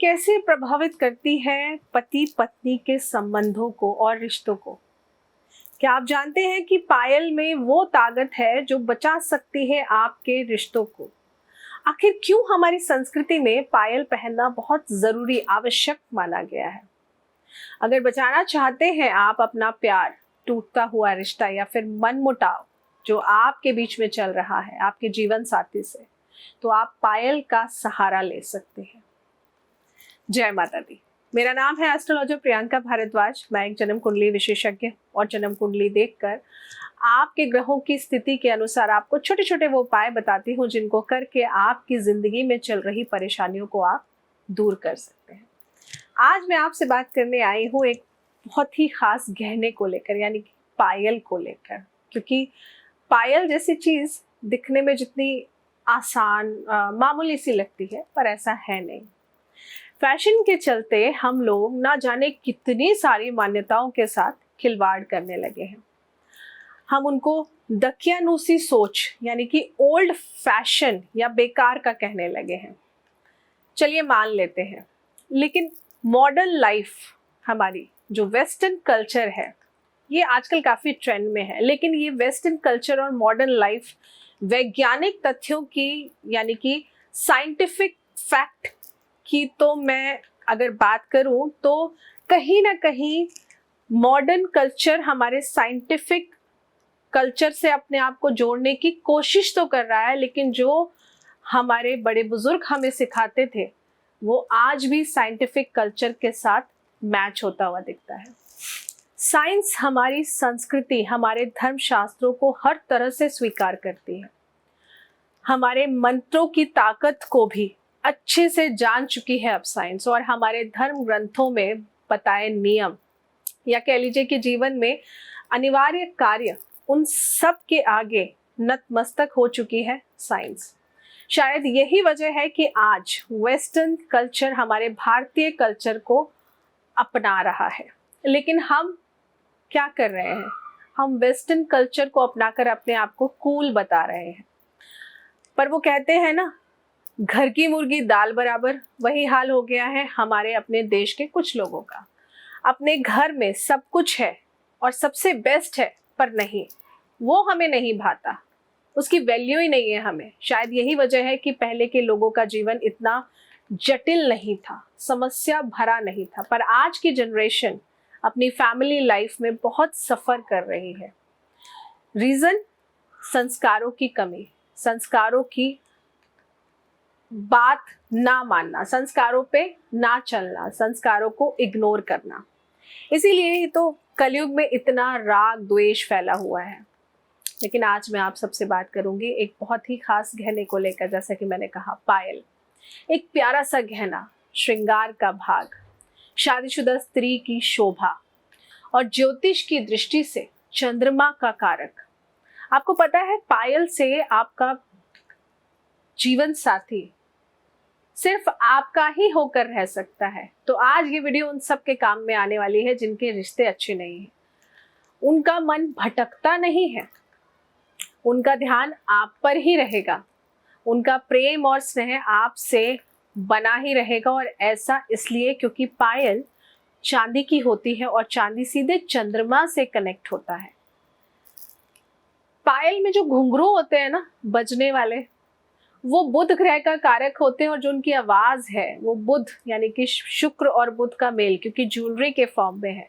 कैसे प्रभावित करती है पति पत्नी के संबंधों को और रिश्तों को? क्या आप जानते हैं कि पायल में वो ताकत है जो बचा सकती है आपके रिश्तों को? आखिर क्यों हमारी संस्कृति में पायल पहनना बहुत जरूरी, आवश्यक माना गया है? अगर बचाना चाहते हैं आप अपना प्यार, टूटता हुआ रिश्ता या फिर मनमुटाव जो आपके बीच में चल रहा है आपके जीवन साथी से, तो आप पायल का सहारा ले सकते हैं। जय माता दी। मेरा नाम है एस्ट्रोलॉजर प्रियंका भारद्वाज। मैं एक जन्म कुंडली विशेषज्ञ और जन्म कुंडली देखकर आपके ग्रहों की स्थिति के अनुसार आपको छोटे छोटे वो उपाय बताती हूँ जिनको करके आपकी जिंदगी में चल रही परेशानियों को आप दूर कर सकते हैं। आज मैं आपसे बात करने आई हूँ एक बहुत ही खास गहने को लेकर, यानी कि पायल को लेकर। क्योंकि पायल जैसी चीज दिखने में जितनी आसान मामूली सी लगती है, पर ऐसा है नहीं। फैशन के चलते हम लोग ना जाने कितनी सारी मान्यताओं के साथ खिलवाड़ करने लगे हैं। हम उनको दकियानूसी सोच यानी कि ओल्ड फैशन या बेकार का कहने लगे हैं। चलिए मान लेते हैं, लेकिन मॉडर्न लाइफ हमारी जो वेस्टर्न कल्चर है ये आजकल काफी ट्रेंड में है। लेकिन ये वेस्टर्न कल्चर और मॉडर्न लाइफ वैज्ञानिक तथ्यों की यानी कि साइंटिफिक फैक्ट की तो मैं अगर बात करूं तो कहीं ना कहीं मॉडर्न कल्चर हमारे साइंटिफिक कल्चर से अपने आप को जोड़ने की कोशिश तो कर रहा है, लेकिन जो हमारे बड़े बुजुर्ग हमें सिखाते थे वो आज भी साइंटिफिक कल्चर के साथ मैच होता हुआ दिखता है। साइंस हमारी संस्कृति, हमारे धर्म शास्त्रों को हर तरह से स्वीकार करती है। हमारे मंत्रों की ताकत को भी अच्छे से जान चुकी है अब साइंस, और हमारे धर्म ग्रंथों में बताए नियम या कह लीजिए कि जीवन में अनिवार्य कार्य, उन सब के आगे नतमस्तक हो चुकी है साइंस। शायद यही वजह है कि आज वेस्टर्न कल्चर हमारे भारतीय कल्चर को अपना रहा है। लेकिन हम क्या कर रहे हैं? हम वेस्टर्न कल्चर को अपनाकर अपने आप को कूल बता रहे हैं। पर वो कहते हैं ना, घर की मुर्गी दाल बराबर, वही हाल हो गया है हमारे अपने देश के कुछ लोगों का। अपने घर में सब कुछ है और सबसे बेस्ट है, पर नहीं, वो हमें नहीं भाता, उसकी वैल्यू ही नहीं है हमें। शायद यही वजह है कि पहले के लोगों का जीवन इतना जटिल नहीं था, समस्या भरा नहीं था। पर आज की जनरेशन अपनी फैमिली लाइफ में बहुत सफर कर रही है। रीजन संस्कारों की कमी, संस्कारों की बात ना मानना, संस्कारों पे ना चलना, संस्कारों को इग्नोर करना। इसीलिए ही तो कलयुग में इतना राग द्वेष फैला हुआ है। लेकिन आज मैं आप सबसे बात करूंगी एक बहुत ही खास गहने को लेकर। जैसा कि मैंने कहा, पायल एक प्यारा सा गहना, श्रृंगार का भाग, शादीशुदा स्त्री की शोभा और ज्योतिष की दृष्टि से चंद्रमा का कारक। आपको पता है पायल से आपका जीवन साथी सिर्फ आपका ही होकर रह सकता है। तो आज ये वीडियो उन सब के काम में आने वाली है जिनके रिश्ते अच्छे नहीं हैं, उनका मन भटकता नहीं है, उनका ध्यान आप पर ही रहेगा, उनका प्रेम और स्नेह आपसे बना ही रहेगा। और ऐसा इसलिए क्योंकि पायल चांदी की होती है और चांदी सीधे चंद्रमा से कनेक्ट होता है। पायल में जो घुंघरू होते हैं ना बजने वाले, वो बुध ग्रह का कारक होते हैं, और जो उनकी आवाज है वो बुध यानी कि शुक्र और बुध का मेल, क्योंकि ज्वेलरी के फॉर्म में है।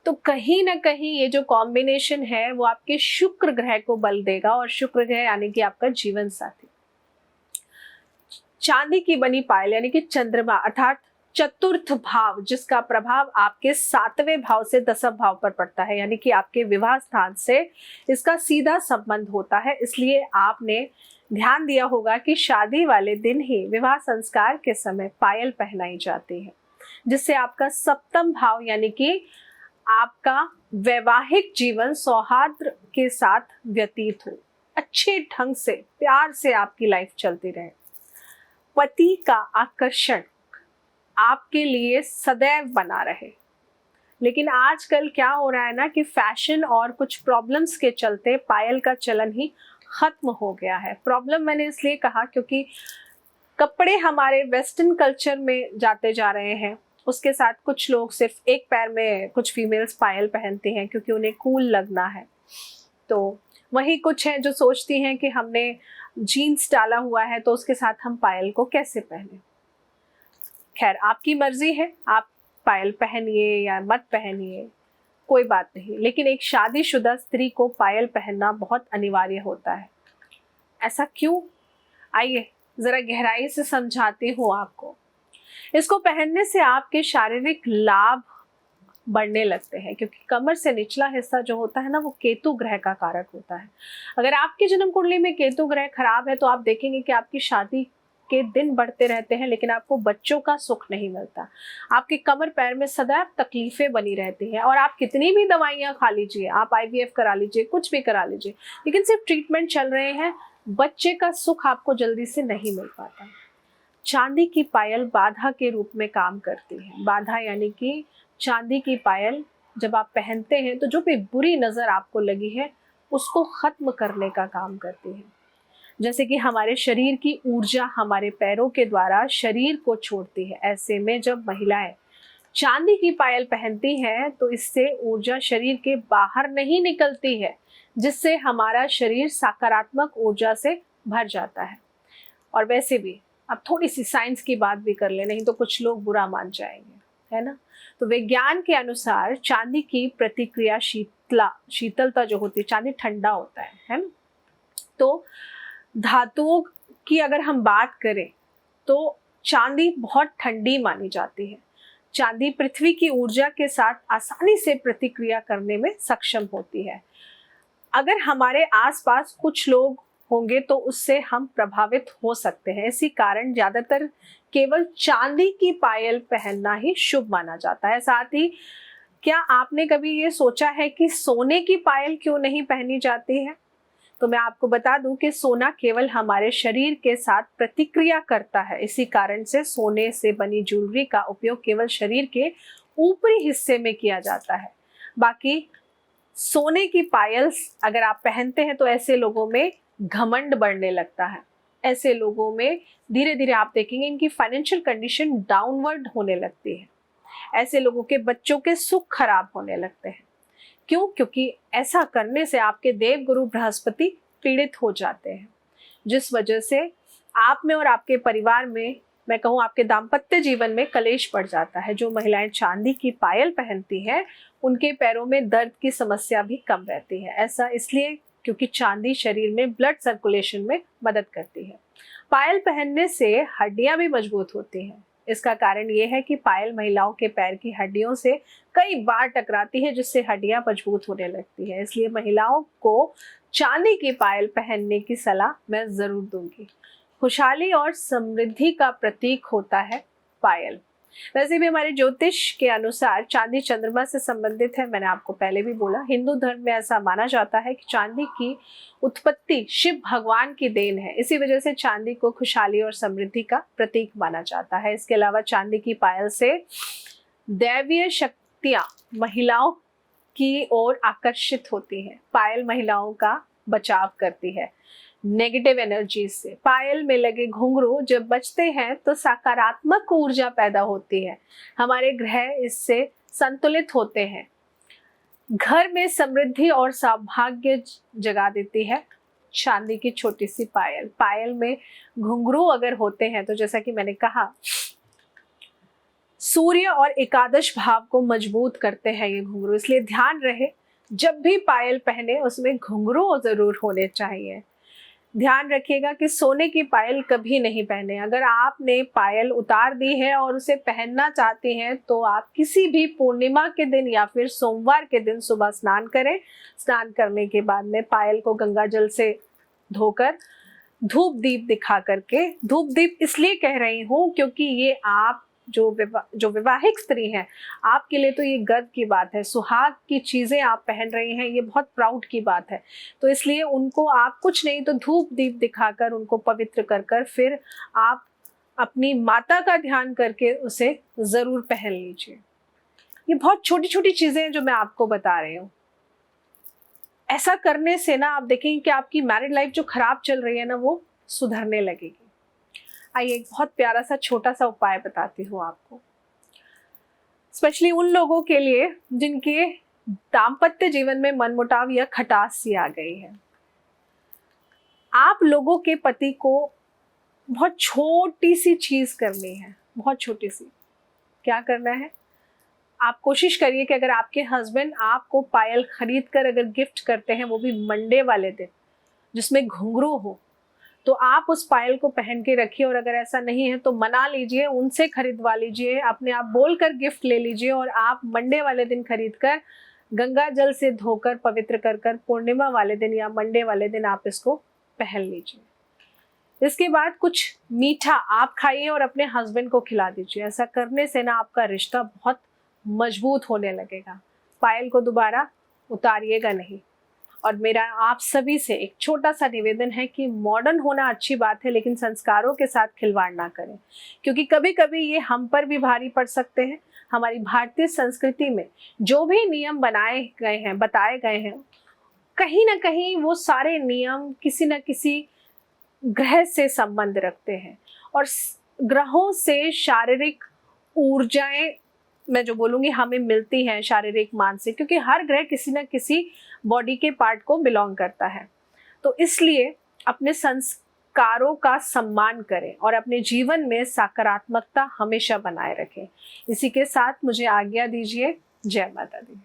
तो कहीं ना कहीं ये जो कॉम्बिनेशन है वो आपके शुक्र ग्रह को बल देगा, और शुक्र ग्रह यानी कि आपका जीवन साथी। चांदी की बनी पायल यानी कि चंद्रमा अर्थात चतुर्थ भाव, जिसका प्रभाव आपके 7वें भाव से 10वें भाव पर पड़ता है, यानी कि आपके विवाह स्थान से इसका सीधा संबंध होता है। इसलिए आपने ध्यान दिया होगा कि शादी वाले दिन ही विवाह संस्कार के समय पायल पहनाई जाती है, जिससे आपका 7वां भाव यानी कि आपका वैवाहिक जीवन सौहार्द के साथ व्यतीत हो, अच्छे ढंग से प्यार से आपकी लाइफ चलती रहे। पति का आकर्षण आपके लिए सदैव बना रहे। लेकिन आजकल क्या हो रहा है ना कि फैशन और कुछ प्रॉब्लम्स के चलते पायल का चलन ही खत्म हो गया है। प्रॉब्लम मैंने इसलिए कहा क्योंकि कपड़े हमारे वेस्टर्न कल्चर में जाते जा रहे हैं, उसके साथ कुछ लोग सिर्फ एक पैर में, कुछ फीमेल्स पायल पहनती हैं क्योंकि उन्हें कूल लगना है। तो वही कुछ हैं जो सोचती हैं कि हमने जीन्स डाला हुआ है तो उसके साथ हम पायल को कैसे पहने। खैर, आपकी मर्जी है, आप पायल पहनिए या मत पहनिए, कोई बात नहीं, लेकिन एक शादीशुदा स्त्री को पायल पहनना बहुत अनिवार्य होता है। ऐसा क्यों? आइए जरा गहराई से समझाती हूँ आपको। इसको पहनने से आपके शारीरिक लाभ बढ़ने लगते हैं, क्योंकि कमर से निचला हिस्सा जो होता है ना, वो केतु ग्रह का कारक होता है। अगर आपकी जन्म कुंडली में केतु ग्रह खराब है तो आप देखेंगे कि आपकी शादी के दिन बढ़ते रहते हैं लेकिन आपको बच्चों का सुख नहीं मिलता। आपके कमर पैर में सदैव तकलीफें बनी रहती हैं, और आप कितनी भी दवाइयां खा लीजिए, आप IVF करा लीजिए, कुछ भी करा लीजिए, लेकिन सिर्फ ट्रीटमेंट चल रहे हैं, बच्चे का सुख आपको जल्दी से नहीं मिल पाता। चांदी की पायल बाधा के रूप में काम करती है। बाधा यानी कि चांदी की पायल जब आप पहनते हैं तो जो भी बुरी नजर आपको लगी है उसको खत्म करने का काम करती है। जैसे कि हमारे शरीर की ऊर्जा हमारे पैरों के द्वारा शरीर को छोड़ती है, ऐसे में जब महिलाएं चांदी की पायल पहनती हैं तो इससे ऊर्जा शरीर के बाहर नहीं निकलती है, जिससे हमारा शरीर सकारात्मक ऊर्जा से भर जाता है। और वैसे भी अब थोड़ी सी साइंस की बात भी कर ले, नहीं तो कुछ लोग बुरा मान जाएंगे, है ना। तो विज्ञान के अनुसार चांदी की प्रतिक्रिया शीतलता जो होती है, चांदी ठंडा होता है ना। तो धातुओं की अगर हम बात करें तो चांदी बहुत ठंडी मानी जाती है। चांदी पृथ्वी की ऊर्जा के साथ आसानी से प्रतिक्रिया करने में सक्षम होती है। अगर हमारे आसपास कुछ लोग होंगे तो उससे हम प्रभावित हो सकते हैं। इसी कारण ज्यादातर केवल चांदी की पायल पहनना ही शुभ माना जाता है। साथ ही क्या आपने कभी ये सोचा है कि सोने की पायल क्यों नहीं पहनी जाती है? तो मैं आपको बता दूं कि सोना केवल हमारे शरीर के साथ प्रतिक्रिया करता है, इसी कारण से सोने से बनी ज्वेलरी का उपयोग केवल शरीर के ऊपरी हिस्से में किया जाता है। बाकी सोने की पायल अगर आप पहनते हैं तो ऐसे लोगों में घमंड बढ़ने लगता है। ऐसे लोगों में धीरे धीरे आप देखेंगे इनकी फाइनेंशियल कंडीशन डाउनवर्ड होने लगती है। ऐसे लोगों के बच्चों के सुख खराब होने लगते हैं। क्यों? क्योंकि ऐसा करने से आपके देव गुरु बृहस्पति पीड़ित हो जाते हैं, जिस वजह से आप में और आपके परिवार में, मैं कहूँ आपके दाम्पत्य जीवन में कलेश बढ़ जाता है। जो महिलाएं चांदी की पायल पहनती हैं उनके पैरों में दर्द की समस्या भी कम रहती है। ऐसा इसलिए क्योंकि चांदी शरीर में ब्लड सर्कुलेशन में मदद करती है। पायल पहनने से हड्डियां भी मजबूत होती हैं। इसका कारण ये है कि पायल महिलाओं के पैर की हड्डियों से कई बार टकराती है, जिससे हड्डियां मजबूत होने लगती है। इसलिए महिलाओं को चांदी की पायल पहनने की सलाह मैं जरूर दूंगी। खुशहाली और समृद्धि का प्रतीक होता है पायल। वैसे भी हमारे ज्योतिष के अनुसार चांदी चंद्रमा से संबंधित है। मैंने आपको पहले भी बोला, हिंदू धर्म में ऐसा माना जाता है कि चांदी की उत्पत्ति शिव भगवान की देन है। इसी वजह से चांदी को खुशहाली और समृद्धि का प्रतीक माना जाता है। इसके अलावा चांदी की पायल से दैवीय शक्तियां महिलाओं की ओर आकर्षित होती हैं। पायल महिलाओं का बचाव करती है नेगेटिव एनर्जी से। पायल में लगे घुंघरू जब बजते हैं तो सकारात्मक ऊर्जा पैदा होती है। हमारे ग्रह इससे संतुलित होते हैं। घर में समृद्धि और सौभाग्य जगा देती है चांदी की छोटी सी पायल। पायल में घुंघरू अगर होते हैं तो जैसा कि मैंने कहा, सूर्य और एकादश भाव को मजबूत करते हैं ये घुंघरू। इसलिए ध्यान रहे, जब भी पायल पहने उसमें घुंघरू जरूर होने चाहिए। ध्यान रखिएगा कि सोने की पायल कभी नहीं पहने। अगर आपने पायल उतार दी है और उसे पहनना चाहते हैं तो आप किसी भी पूर्णिमा के दिन या फिर सोमवार के दिन सुबह स्नान करें। स्नान करने के बाद में पायल को गंगा जल से धोकर धूप दीप दिखा करके, धूप दीप इसलिए कह रही हूँ क्योंकि ये आप जो विवाहित स्त्री हैं, आपके लिए तो ये गर्व की बात है। सुहाग की चीजें आप पहन रही हैं, ये बहुत प्राउड की बात है। तो इसलिए उनको आप कुछ नहीं तो धूप दीप दिखाकर उनको पवित्र कर कर फिर आप अपनी माता का ध्यान करके उसे जरूर पहन लीजिए। ये बहुत छोटी छोटी चीजें हैं जो मैं आपको बता रही हूँ। ऐसा करने से ना आप देखेंगे कि आपकी मैरिड लाइफ जो खराब चल रही है ना, वो सुधरने लगेगी। आइए एक बहुत प्यारा सा छोटा सा उपाय बताती हूँ आपको, स्पेशली उन लोगों के लिए जिनके दाम्पत्य जीवन में मनमुटाव या खटास सी आ गई है। आप लोगों के पति को बहुत छोटी सी चीज करनी है, बहुत छोटी सी। क्या करना है? आप कोशिश करिए कि अगर आपके हस्बैंड आपको पायल खरीद कर अगर गिफ्ट करते हैं, वो भी मंडे वाले दिन, जिसमें घुंघरू हो, तो आप उस पायल को पहन के रखिए। और अगर ऐसा नहीं है तो मना लीजिए, उनसे खरीदवा लीजिए, अपने आप बोलकर गिफ्ट ले लीजिए और आप मंडे वाले दिन खरीद कर गंगा जल से धोकर पवित्र कर कर पूर्णिमा वाले दिन या मंडे वाले दिन आप इसको पहन लीजिए। इसके बाद कुछ मीठा आप खाइए और अपने हस्बैंड को खिला दीजिए। ऐसा करने से ना आपका रिश्ता बहुत मजबूत होने लगेगा। पायल को दोबारा उतारिएगा नहीं। और मेरा आप सभी से एक छोटा सा निवेदन है कि मॉडर्न होना अच्छी बात है, लेकिन संस्कारों के साथ खिलवाड़ ना करें, क्योंकि कभी कभी ये हम पर भी भारी पड़ सकते हैं। हमारी भारतीय संस्कृति में जो भी नियम बनाए गए हैं, बताए गए हैं, कहीं ना कहीं वो सारे नियम किसी न किसी ग्रह से संबंध रखते हैं। और ग्रहों से शारीरिक ऊर्जाएं, मैं जो बोलूँगी, हमें मिलती हैं, शारीरिक मानसिक, क्योंकि हर ग्रह किसी न किसी बॉडी के पार्ट को बिलोंग करता है। तो इसलिए अपने संस्कारों का सम्मान करें और अपने जीवन में सकारात्मकता हमेशा बनाए रखें। इसी के साथ मुझे आज्ञा दीजिए। जय माता दी।